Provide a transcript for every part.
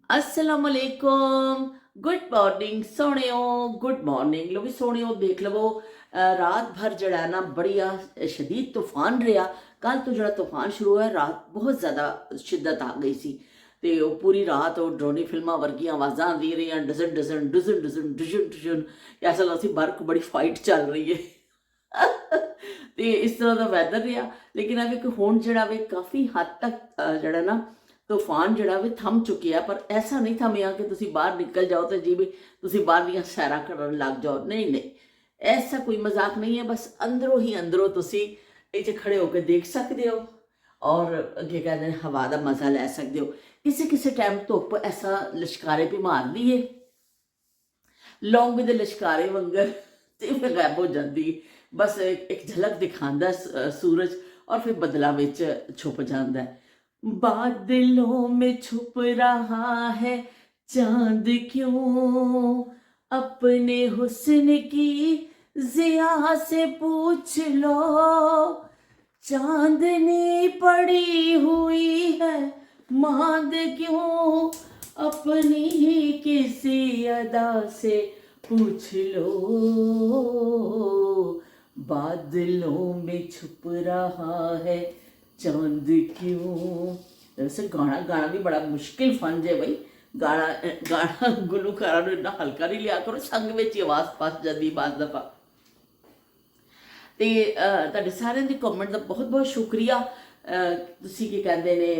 असलकुम good morning सोहणियो good morning लो भी सोहणियो देख लवो रात भर जड़ा है ना बढ़िया शदीद तूफान रहा। कल तो जड़ा तूफान शुरू होया रात बहुत ज़्यादा शिद्दत आ गई सी ते वो पूरी रात वो ड्रोनी फिल्मां वर्गियां आवाज़ां आंदी रही dozen dozen dozen dozen dozen dozen ऐसा लगता सी बाहर बड़ी फाइट चल रही है। ते इस तरह का वैदर रहा लेकिन अब एक हुण जड़ा वे काफ़ी हद तक जड़ा ना तूफान जड़ा वे थम चुकिया पर ऐसा नहीं थमिया कि तुसी बाहर निकल जाओ तो जी भी तुसी बाहर दियां सैरां करन लग जाओ। नहीं नहीं, ऐसा कोई मजाक नहीं है। बस अंदरों ही अंदरों तुसी इत्थे खड़े होकर देख सकते हो और अगे कहते हैं हवा का मजा लै सकते हो। किसी किसी टाइम धुप ऐसा लश्कारे भी मारदी है लौंग दे लश्कारे वंगर ते फिर गायब हो जाती है। बस एक झलक दिखाता सूरज और फिर बदला विच छुप जाता है। बादलों में छुप रहा है चांद क्यों, अपने हुस्न की जिया से पूछ लो, चांदनी पड़ी हुई है मांद क्यों, अपनी ही किसी अदा से पूछ लो, बादलों में छुप रहा है चांद क्यों। वैसे गाना गाना भी बड़ा मुश्किल फन जे भाई। गाना गाना गुलूकारा ਨੂੰ ਇੰਨਾ ਹਲਕਾ ਨਹੀਂ ਲਿਆ ਕਰੋ, ਸੰਗ ਵਿੱਚ ਹੀ ਆਵਾਜ਼ ਫਸ ਜਾਂਦੀ ਬਾਜ਼ ਦਫਾ। ਤੇ ਤੁਹਾਡੇ ਸਾਰਿਆਂ ਦੀ ਕਮੈਂਟ ਦਾ ਬਹੁਤ ਬਹੁਤ ਸ਼ੁਕਰੀਆ। ਤੁਸੀਂ ਕੀ ਕਹਿੰਦੇ ਨੇ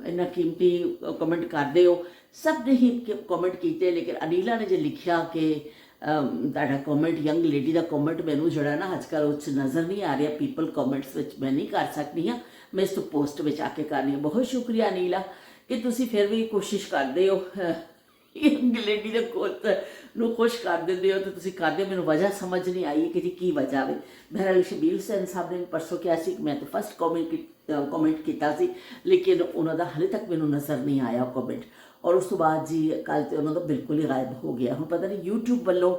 ਇੰਨਾ ਕੀਮਤੀ ਕਮੈਂਟ ਕਰਦੇ ਹੋ। ਸਭ ਨੇ ਹੀ ਕਮੈਂਟ ਕੀਤੇ ਲੇਕਿਨ ਅਨੀਲਾ ਨੇ ਜੇ ਲਿਖਿਆ ਕਿ ਤੁਹਾਡਾ ਕਮੈਂਟ ਯੰਗ ਲੇਡੀ ਦਾ ਕਮੈਂਟ ਮੈਨੂੰ ਜਿਹੜਾ ਨਾ ਅੱਜ ਕੱਲ੍ਹ ਉਹ 'ਚ ਨਜ਼ਰ ਨਹੀਂ ਆ ਰਿਹਾ ਪੀਪਲ ਕਮੈਂਟਸ ਵਿੱਚ ਮੈਂ ਨਹੀਂ ਕਰ ਸਕਦੀ ਹਾਂ, ਮੈਂ ਇਸ ਤੋਂ ਪੋਸਟ ਵਿੱਚ ਆ ਕੇ ਕਰਨੀ। ਬਹੁਤ ਸ਼ੁਕਰੀਆ ਅਨੀਲਾ ਕਿ ਤੁਸੀਂ ਫਿਰ ਵੀ ਕੋਸ਼ਿਸ਼ ਕਰਦੇ ਹੋ ਯੰਗ ਲੇਡੀ ਦੇ ਕੋਲ ਨੂੰ ਖੁਸ਼ ਕਰ ਦਿੰਦੇ ਹੋ ਤੇ ਤੁਸੀਂ ਕਰਦੇ ਹੋ। ਮੈਨੂੰ ਵਜ੍ਹਾ ਸਮਝ ਨਹੀਂ ਆਈ ਕਿ ਜੀ ਕੀ ਵਜ੍ਹਾ ਵੇ। ਬਹਿਰਹਾਲ ਸ਼ਬੀਰ ਹੁਸੈਨ ਸਾਹਿਬ ਨੇ ਪਰਸੋਂ ਕਿਹਾ ਸੀ ਕਿ ਮੈਂ ਤਾਂ ਫਸਟ ਕਮੈਂਟ ਕੀਤਾ ਸੀ ਲੇਕਿਨ ਉਹਨਾਂ ਦਾ ਹਾਲੇ ਤੱਕ ਮੈਨੂੰ ਨਜ਼ਰ ਨਹੀਂ ਆਇਆ ਕਮੈਂਟ। और उस तो बाद जी कल तो उन्होंने बिल्कुल ही गायब हो गया। हम पता नहीं यूट्यूब वालों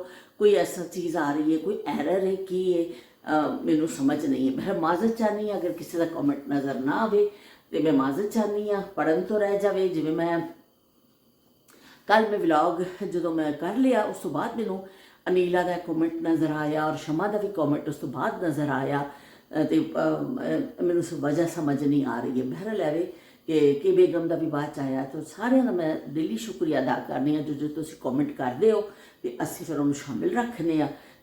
कोई ऐसा चीज़ आ रही है, कोई एरर है कि मैनू समझ नहीं है। मैं माजत चाहनी हाँ अगर किसी का कमेंट नज़र ना आए तो मैं माजत चाहनी हाँ, पढ़न तो रह जाए। जिमें मैं कल मैं व्लॉग जो मैं कर लिया उस तो बाद मैनू अनीला का कमेंट नज़र आया और शमा का भी कमेंट उस तो बाद नज़र आया तो मैनू वजह समझ नहीं आ रही है। बहरहाल है कि बेगम का भी बाद आया तो सारे का मैं दिली शुक्रिया अदा करनी जो जो तुम कमेंट करते हो तो असी फिर उन्होंने शामिल रखने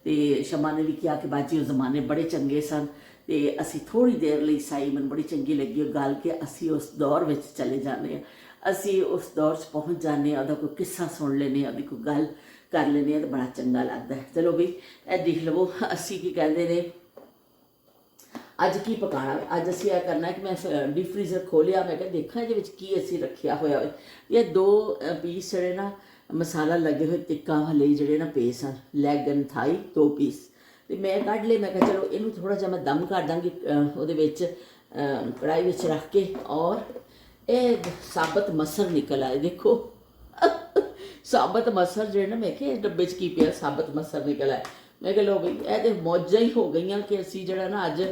तो शमा ने भी कहा कि बाजी वो जमाने बड़े चंगे सन तो असी थोड़ी देर लिए साई मैंने बड़ी चंगी लगी गल कि असी उस दौर में चले जाने, असी उस दौर से पहुँच जाने, कोई किस्सा सुन लेने, कोई गल कर लेने तो बड़ा चंगा लगता है। चलो बई ए देख लवो असी की कहते हैं अज की पकाना। अज असी यह करना है कि मैं डीप फ्रीजर खोलिया, मैं देखा ये की असी रखिया होया। ये दो पीस जड़े ना मसाला लगे हुए टिक्का वाले जड़े ना पीस हैं लैग एंड थाई 2 पीस तो मैं कढ़ ले। मैं चलो इनू थोड़ा जहा मैं दम कर दाँगी वो कढ़ाई में रख के। और ये साबत मसर निकल आए देखो साबत मसर जो ना मैं कि डब्बे च की पिया साबत मसर निकल आए। मैं कह लो बई ये तो मौजा ही हो गई कि असी जड़ा ना अज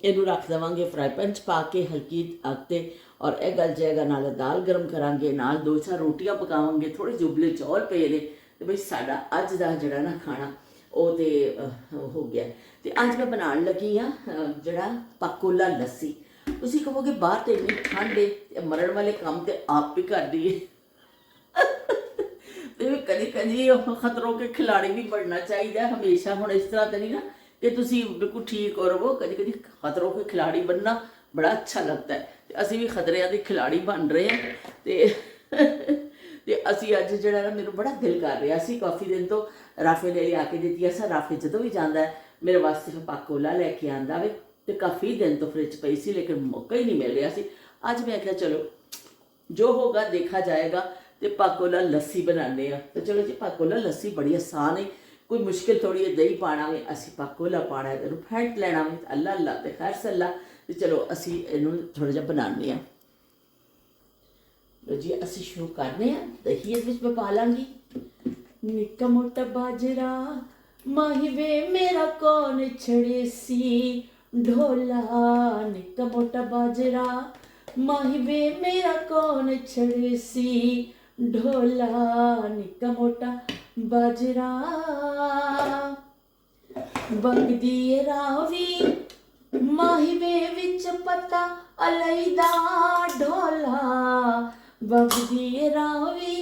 इनू रख देवांगे फ्राई पैन च पा के हल्की अग ते और यह गल जाएगा। नाल दाल गर्म करांगे, नाल 2-4 रोटियां पकावांगे, थोड़े जुबले चौल पे ने तो बई साडा अज दा जड़ा ना खाना वो तो हो गया। तो अज मैं बनाने लगी हाँ जड़ा पाकोला लस्सी। तुसीं कहोगे बाहर तो इन्नी ठंड है मरण वाले काम तो आप भी कर दिए तो कभी कभी खतरों के खिलाड़ी भी बनना चाहिए हमेशा। हुण इस तरह तो नहीं ना कि तुसी बिल्कुल ठीक हो रहो, कभी कभी खतरों के खिलाड़ी बनना बड़ा अच्छा लगता है। तो असी भी खतरिया के खिलाड़ी बन रहे हैं तो असी अज जड़ा ना मेरे बड़ा दिल कर रहा सी काफ़ी दिन तो राफे ले लिया के दी सा। राफे जो भी जाता है मेरे वास्ते फिर पाकोला लैके आंदा वे तो काफ़ी दिन तो फ्रिज पई सी लेकिन मौका ही नहीं मिल रहा सी। अज मैं क्या चलो जो होगा देखा जाएगा तो पाकोला लस्सी बनाने। तो चलो जी पाकोला लस्सी बड़ी आसान है, कोई मुश्किल थोड़ी है। दही पाना वे असी पाकोला पाना है तेन फैट लेना वे अल्लाह अल्लाह तो खैर सल्ला। तो चलो असी इनू थोड़ा जहा बनाने लो जी। असी शुरू करने दही इस मैं पा लाँगी निक्का मोटा बाजरा माही वे मेरा कौन छड़े सी ढोला, निक्का मोटा बाजरा माही वे मेरा कौन छड़े सी ढोला निक्का मोटा बाजरा बगदी रावी ਮਾਹੀਵੇ ਵਿੱਚ ਪਤਾ ਅਲੈਦਾ ਢੋਲਾ ਵਗਦੀ ਰਾਵੀ।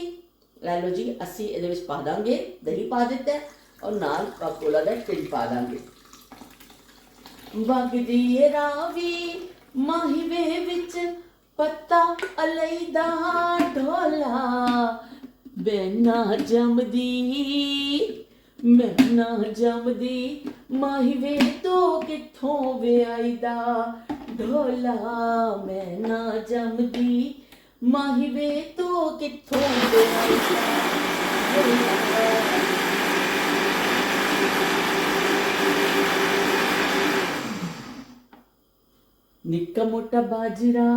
ਲੈ ਲਓ ਜੀ, ਅਸੀਂ ਇਹਦੇ ਵਿੱਚ ਪਾ ਦਾਂਗੇ ਦਹੀਂ ਪਾ ਦਿੱਤਾ ਔਰ ਨਾਲ ਕੋਕਾ-ਕੋਲਾ ਦਾ ਟਿਨ ਪਾ ਦਾਂਗੇ। ਵਗਦੀ ਰਾਵੀ ਮਾਹੀਵੇ ਵਿੱਚ ਪਤਾ ਅਲੈਦਾ ਢੋਲਾ ਬੈਨਾ ਜੰਮਦੀ ਮੈਂ ਨਾ ਜੰਮਦੀ ਮਾਹੀਵੇ ਤੋਂ ਕਿੱਥੋਂ ਵਿਆਈਦਾ ਢੋਲਾ ਮੈਂ ਨਾ ਜੰਮਦੀ ਮਾਹੀਵੇ ਤੋਂ ਕਿੱਥੋਂ ਵਿਆਈਦਾ। ਨਿੱਕਾ ਮੋਟਾ ਬਾਜਰਾ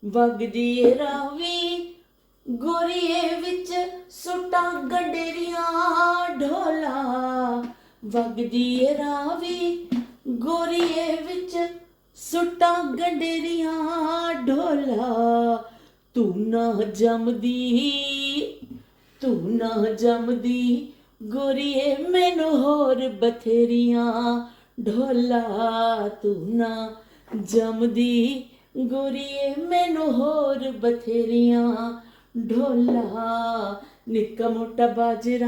ਵਗਦੀ ਰਾਵੀ ਗੋਰੀਏ ਵਿੱਚ ਸੁੱਟਾਂ ਗੰਡੇਰੀਆਂ ਢੋਲਾ ਵਗਦੀ ਰਾਵੀ ਗੋਰੀਏ ਵਿੱਚ ਸੁੱਟਾਂ ਗੰਡੇਰੀਆਂ ਢੋਲਾ ਤੂੰ ਨਾ ਜੰਮਦੀ ਗੋਰੀਏ ਮੈਨੂੰ ਹੋਰ ਬਥੇਰੀਆਂ ਢੋਲਾ ਤੂੰ ਨਾ ਜੰਮਦੀ ਗੋਰੀਏ ਮੈਨੂੰ ਹੋਰ ਬਥੇਰੀਆਂ ਢੋਲਾ ਨਿੱਕਾ ਮੋਟਾ ਬਾਜਰਾ।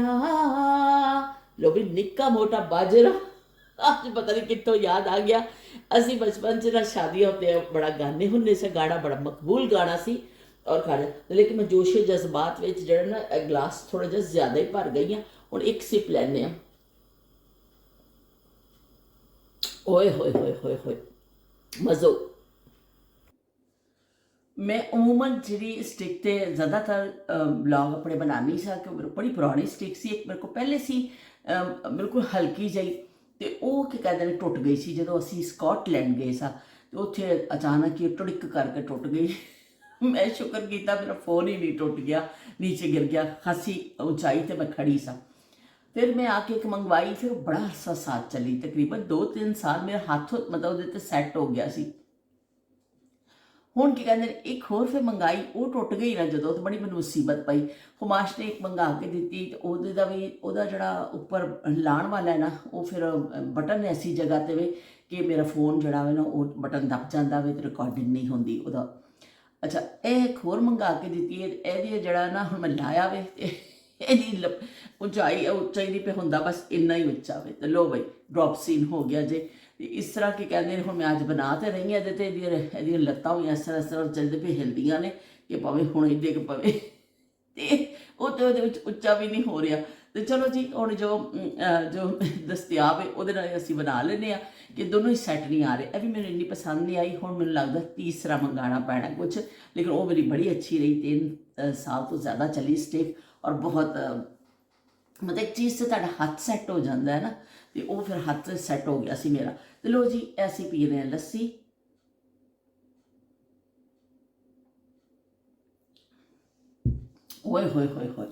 ਲੋ ਵੀ ਨਿੱਕਾ ਮੋਟਾ ਬਾਜਰਾ ਅੱਜ ਪਤਾ ਨਹੀਂ ਕਿੱਥੋਂ ਯਾਦ ਆ ਗਿਆ। ਅਸੀਂ ਬਚਪਨ 'ਚ ਨਾ ਸ਼ਾਦੀਆਂ ਉੱਤੇ ਬੜਾ ਗਾਣੇ ਹੁੰਦੇ ਸੀ, ਗਾਣਾ ਬੜਾ ਮਕਬੂਲ ਗਾਣਾ ਸੀ ਔਰ ਖਾਣਾ, ਲੇਕਿਨ ਮੈਂ ਜੋਸ਼ੇ ਜਜ਼ਬਾਤ ਵਿੱਚ ਜਿਹੜਾ ਨਾ ਗਲਾਸ ਥੋੜਾ ਜਿਹਾ ਜ਼ਿਆਦਾ ਹੀ ਭਰ ਗਈ ਹਾਂ। ਹੁਣ ਇੱਕ ਸਿਪ ਲੈਂਦੇ ਹਾਂ। ਓਏ ਹੋਏ ਹੋਏ ਹੋਏ ਹੋਏ ਮਜ਼ੋ। मैं अमूमन जी स्टिक ते ज़्यादातर ब्लॉग अपने बनानी सा कि बड़ी पुरानी स्टिक सी। एक मेरे को पहले सी बिल्कुल हल्की जी तो वो की कहते हैं टुट गई सी जो असी स्कॉटलैंड गए सा तो उत्थे अचानक ही टुड़क करके टुट गई। मैं शुक्र किया मेरा फोन ही नहीं टुट गया, नीचे गिर गया, खासी ऊंचाई ते मैं खड़ी सा। फिर मैं आके एक मंगवाई, फिर बड़ा अरसा साथ चली, तकरीबन 2-3 साल मेरा हाथ मतलब वो सैट हो गया सी। ਹੁਣ ਕੀ ਕਹਿੰਦੇ ਨੇ ਇੱਕ ਹੋਰ ਫਿਰ ਮੰਗਾਈ, ਉਹ ਟੁੱਟ ਗਈ ਨਾ ਜਦੋਂ, ਤਾਂ ਬੜੀ ਮੈਨੂੰ ਮੁਸੀਬਤ ਪਈ। ਹੁਮਾਸ਼ ਨੇ ਇੱਕ ਮੰਗਾ ਕੇ ਦਿੱਤੀ ਤੇ ਉਹਦੇ ਦਾ ਵੀ ਉਹਦਾ ਜਿਹੜਾ ਉੱਪਰ ਲਾਣ ਵਾਲਾ ਹੈ ਨਾ ਉਹ ਫਿਰ ਬਟਨ ਐਸੀ ਜਗ੍ਹਾ 'ਤੇ ਵੇ ਕਿ ਮੇਰਾ ਫੋਨ ਜਿਹੜਾ ਵੇ ਨਾ ਉਹ ਬਟਨ ਦੱਬ ਜਾਂਦਾ ਵੇ ਤੇ ਰਿਕਾਰਡਿੰਗ ਨਹੀਂ ਹੁੰਦੀ ਉਹਦਾ। ਅੱਛਾ, ਇਹ ਇੱਕ ਹੋਰ ਮੰਗਾ ਕੇ ਦਿੱਤੀ ਹੈ, ਇਹਦੀ ਜਿਹੜਾ ਨਾ ਹੁਣ ਮੈਂ ਲਾਇਆ ਵੇ ਤੇ ਇਹਦੀ ਉੱਚਾਈ ਨਹੀਂ ਪੇ ਹੁੰਦਾ, ਬਸ ਇੰਨਾ ਹੀ ਉੱਚਾ ਵੇ। ਤੇ ਲੋ ਬਈ ਡਰੋਪ ਸੀਨ ਹੋ ਗਿਆ ਜੇ। इस तरह की कहते हैं। मैं अज बना तो रही हाँ ये लत्तां हुई इस तरह चलते पे हिलदियाँ ने कि भावें हुण डिग पवे तो उच्चा भी नहीं हो रहा। तो चलो जी हुण जो दस्तियाब है वो असीं बना लेने कि दोनों ही सैट नहीं आ रहे। ये भी मैंने इन्नी पसंद नहीं आई। हुण मैनूं लगदा तीसरा मंगाना पैना कुछ, लेकिन वो मेरी बड़ी अच्छी रही। 3 साल तो ज़्यादा चली स्टिक और बहुत मतलब एक चीज़ से तुहाडा हथ सैट हो जाता है ना, तो वो फिर हथ सैट हो गया सी मेरा। तो लो जी ऐसी पी रहे हैं लस्सी। ओए होए होए होए,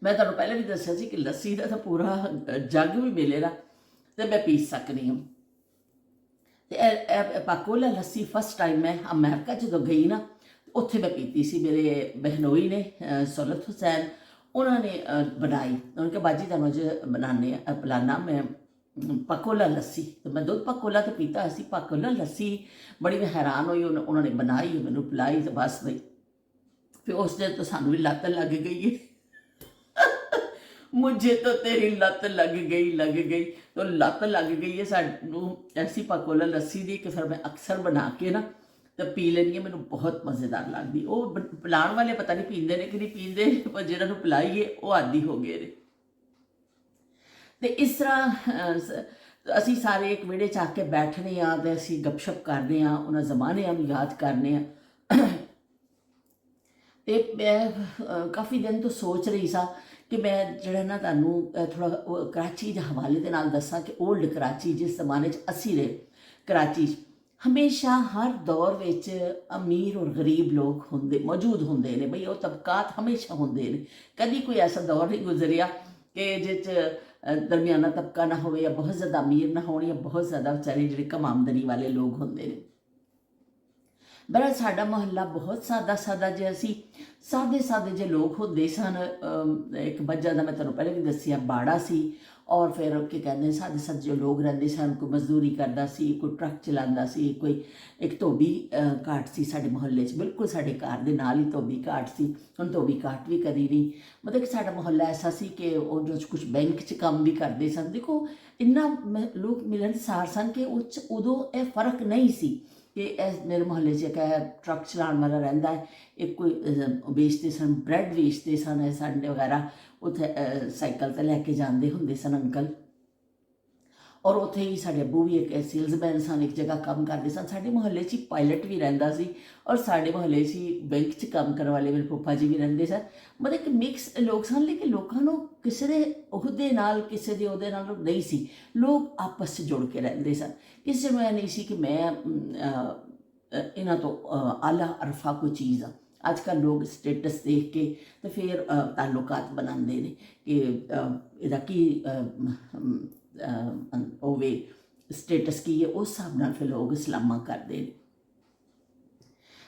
मैं तुहानूं पहले भी दस्सिया सी कि लस्सी का तो पूरा जग भी मिले ना तो मैं पी सकनी हूँ। तो पाकोला लस्सी फस्ट टाइम मैं अमेरिका जो गई ना उत्थे मैं पीती सी। मेरे बहनोई ने सौलत हुसैन उन्होंने बनाई। उन्होंने कहा बाजी तुहानूं अज बनाने पिलाना मैं पकोला लस्सी। तो मैं दुध पकोला तो पीता सी, पकोला लस्सी बड़ी मैं हैरान हुई। उन्होंने बनाई, मैनूं पिलाई तो बस बई फिर उस दिन तो सानूं भी लत लग गई है मुझे तो तेरी लत लग गई तो लत लग गई है सानूं ऐसी पकोला लस्सी दी कि फिर मैं अक्सर बना के ना तो पी लैनी है। मैनूं बहुत मज़ेदार लगती। वो पिलाण वाले पता नहीं पींदे ने कि नहीं पींदे, पर जिन्हां नूं पिलाई है वो आदी हो गए ने। तो इस तरह असी सारे एक विहड़े च आके बैठने तो असी गपशप करने उन्होंने जमानिਆਂ ਨੂੰ याद करने। तो मैं काफ़ी दिन तो सोच रही सा कि मैं ਜਿਹੜਾ ना ਤੁਹਾਨੂੰ थोड़ा कराची के हवाले के नाल दसां कि ओल्ड कराची जिस जमाने च असी रहे कराची हमेशा हर दौर विच अमीर और गरीब लोग होंदे मौजूद होंदे ने। बई वो तबकात हमेशा होंदे ने, कभी कोई ऐसा दौर नहीं गुजरिया कि जिस दरमियाना तबका ना हो या बहुत ज़्यादा अमीर ना हो या बहुत ज़्यादा बेचारे जिहड़े कम आमदनी वाले लोग होंदे ने। ਬੜਾ ਸਾਡਾ ਮੁਹੱਲਾ ਬਹੁਤ ਸਾਦਾ ਸਾਦਾ ਜਿਹਾ ਸੀ। ਸਾਦੇ ਸਾਦੇ ਜਿਹੇ ਲੋਕ ਹੁੰਦੇ ਸਨ। ਇੱਕ ਬੱਜਾ ਦਾ ਮੈਂ ਤੁਹਾਨੂੰ ਪਹਿਲੇ ਵੀ ਦੱਸਿਆ ਬਾੜਾ ਸੀ, ਔਰ ਫਿਰ ਕੀ ਕਹਿੰਦੇ ਸਾਦੇ ਸਾਦੇ ਜਿਹੇ ਲੋਕ ਰਹਿੰਦੇ ਸਨ। ਕੋਈ ਮਜ਼ਦੂਰੀ ਕਰਦਾ ਸੀ, ਕੋਈ ਟਰੱਕ ਚਲਾਉਂਦਾ ਸੀ, ਕੋਈ ਇੱਕ ਧੋਬੀ ਘਾਟ ਸੀ ਸਾਡੇ ਮੁਹੱਲੇ 'ਚ, ਬਿਲਕੁਲ ਸਾਡੇ ਘਰ ਦੇ ਨਾਲ ਹੀ ਧੋਬੀ ਘਾਟ ਸੀ। ਹੁਣ ਧੋਬੀ ਘਾਟ ਵੀ ਕਦੀ ਨਹੀਂ, ਮਤਲਬ ਕਿ ਸਾਡਾ ਮੁਹੱਲਾ ਐਸਾ ਸੀ ਕਿ ਉਹ ਜੋ ਕੁਝ ਬੈਂਕ 'ਚ ਕੰਮ ਵੀ ਕਰਦੇ ਸਨ। ਦੇਖੋ ਇੰਨਾ ਲੋਕ ਮਿਲਣਸਾਰ ਸਨ ਕਿ ਉਹ 'ਚ ਉਦੋਂ ਇਹ ਫਰਕ ਨਹੀਂ ਸੀ ਕਿ ਇਹ ਮੇਰੇ ਮੁਹੱਲੇ 'ਚ ਇੱਕ ਟਰੱਕ ਚਲਾਉਣ ਵਾਲਾ ਰਹਿੰਦਾ ਹੈ, ਇੱਕ ਕੋਈ ਵੇਚਦੇ ਸਨ, ਬ੍ਰੈਡ ਵੇਚਦੇ ਸਨ, ਸੰਡੇ ਵਗੈਰਾ ਉੱਥੇ ਸਾਈਕਲ 'ਤੇ ਲੈ ਕੇ ਜਾਂਦੇ ਹੁੰਦੇ ਸਨ ਅੰਕਲ। ਔਰ ਉੱਥੇ ਹੀ ਸਾਡੇ ਅੱਬੂ ਵੀ ਇੱਕ ਸੇਲਸਮੈਨ ਸਨ, ਇੱਕ ਜਗ੍ਹਾ ਕੰਮ ਕਰਦੇ ਸਨ। ਸਾਡੇ ਮੁਹੱਲੇ 'ਚ ਹੀ ਪਾਇਲਟ ਵੀ ਰਹਿੰਦਾ ਸੀ, ਔਰ ਸਾਡੇ ਮੁਹੱਲੇ 'ਚ ਹੀ ਬੈਂਕ 'ਚ ਕੰਮ ਕਰਨ ਵਾਲੇ ਮੇਰੇ ਫੁੱਫਾ ਜੀ ਵੀ ਰਹਿੰਦੇ ਸਨ। ਮਤਲਬ ਕਿ ਮਿਕਸ ਲੋਕ ਸਨ, ਲੇਕਿਨ ਲੋਕਾਂ ਨੂੰ ਕਿਸੇ ਦੇ ਅਹੁਦੇ ਨਾਲ, ਕਿਸੇ ਦੇ ਉਹਦੇ ਨਾਲ ਨਹੀਂ ਸੀ। ਲੋਕ ਆਪਸ 'ਚ ਜੁੜ ਕੇ ਰਹਿੰਦੇ ਸਨ। ਕਿਸੇ ਨੂੰ ਇਹ ਨਹੀਂ ਸੀ ਕਿ ਮੈਂ ਇਹਨਾਂ ਤੋਂ ਆਲਾ ਅਰਫਾ ਕੋਈ ਚੀਜ਼ ਆ। ਅੱਜ ਕੱਲ੍ਹ ਲੋਕ ਸਟੇਟਸ ਦੇਖ ਕੇ ਤੇ ਫਿਰ ਤਾਲੁਕਾਤ ਬਣਾਉਂਦੇ ਨੇ ਕਿ ਇਹਦਾ ਕੀ ਹੋਵੇ, ਸਟੇਟਸ ਕੀ ਹੈ, ਉਸ ਹਿਸਾਬ ਨਾਲ ਫਿਰ ਲੋਕ ਸਲਾਮਾਂ ਕਰਦੇ ਨੇ।